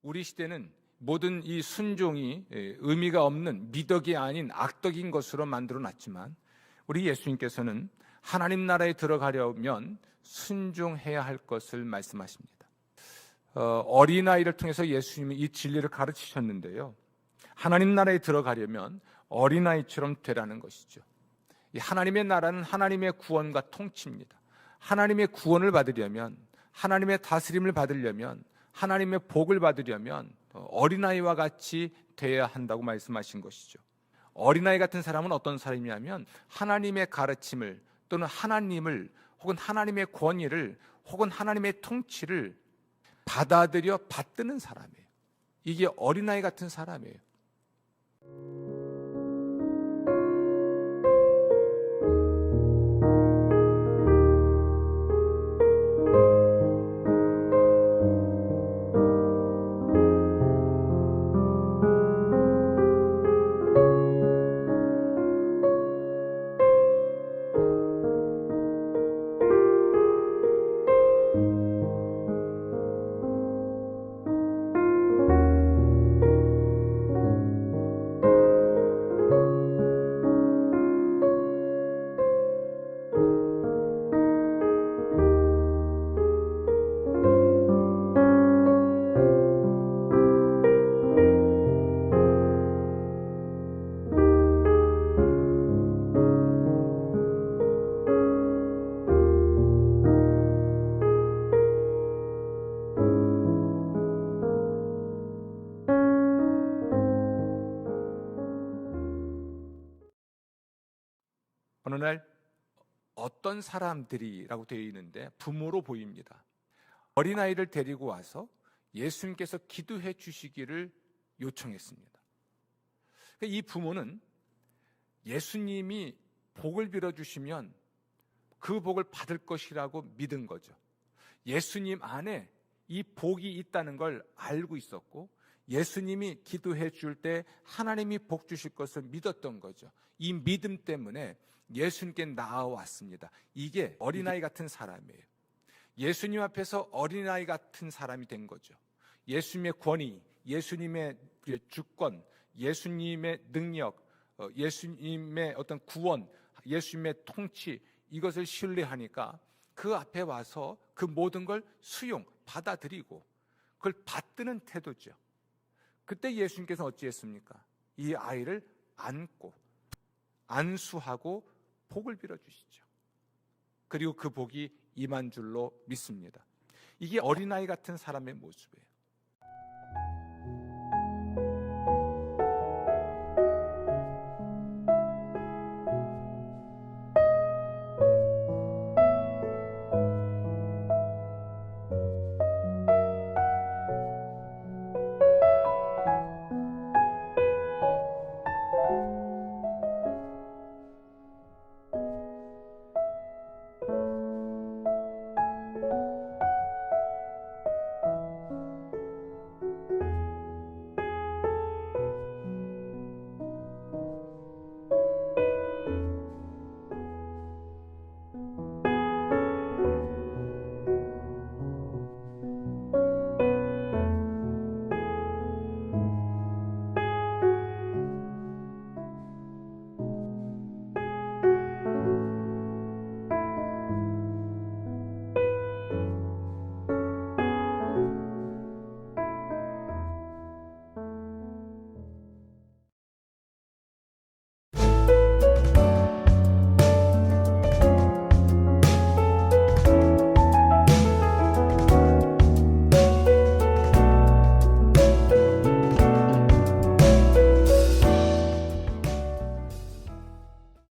우리 시대는 모든 이 순종이 의미가 없는 미덕이 아닌 악덕인 것으로 만들어 놨지만 우리 예수님께서는 하나님 나라에 들어가려면 순종해야 할 것을 말씀하십니다. 어린아이를 통해서 예수님이 이 진리를 가르치셨는데요, 하나님 나라에 들어가려면 어린아이처럼 되라는 것이죠. 이 하나님의 나라는 하나님의 구원과 통치입니다. 하나님의 구원을 받으려면, 하나님의 다스림을 받으려면, 하나님의 복을 받으려면 어린아이와 같이 돼야 한다고 말씀하신 것이죠. 어린아이 같은 사람은 어떤 사람이냐면 하나님의 가르침을 또는 하나님을 혹은 하나님의 권위를 혹은 하나님의 통치를 받아들여 받드는 사람이에요. 이게 어린아이 같은 사람이에요. 어느 날 어떤 사람들이라고 되어 있는데 부모로 보입니다. 어린아이를 데리고 와서 예수님께서 기도해 주시기를 요청했습니다. 이 부모는 예수님이 복을 빌어주시면 그 복을 받을 것이라고 믿은 거죠. 예수님 안에 이 복이 있다는 걸 알고 있었고, 예수님이 기도해 줄 때 하나님이 복 주실 것을 믿었던 거죠. 이 믿음 때문에 예수님께 나아왔습니다. 이게 어린아이 같은 사람이에요. 예수님 앞에서 어린아이 같은 사람이 된 거죠. 예수님의 권위, 예수님의 주권, 예수님의 능력, 예수님의 어떤 구원, 예수님의 통치, 이것을 신뢰하니까 그 앞에 와서 그 모든 걸 받아들이고 그걸 받드는 태도죠. 그때 예수님께서 어찌했습니까? 이 아이를 안고 안수하고 복을 빌어주시죠. 그리고 그 복이 임한 줄로 믿습니다. 이게 어린아이 같은 사람의 모습이에요.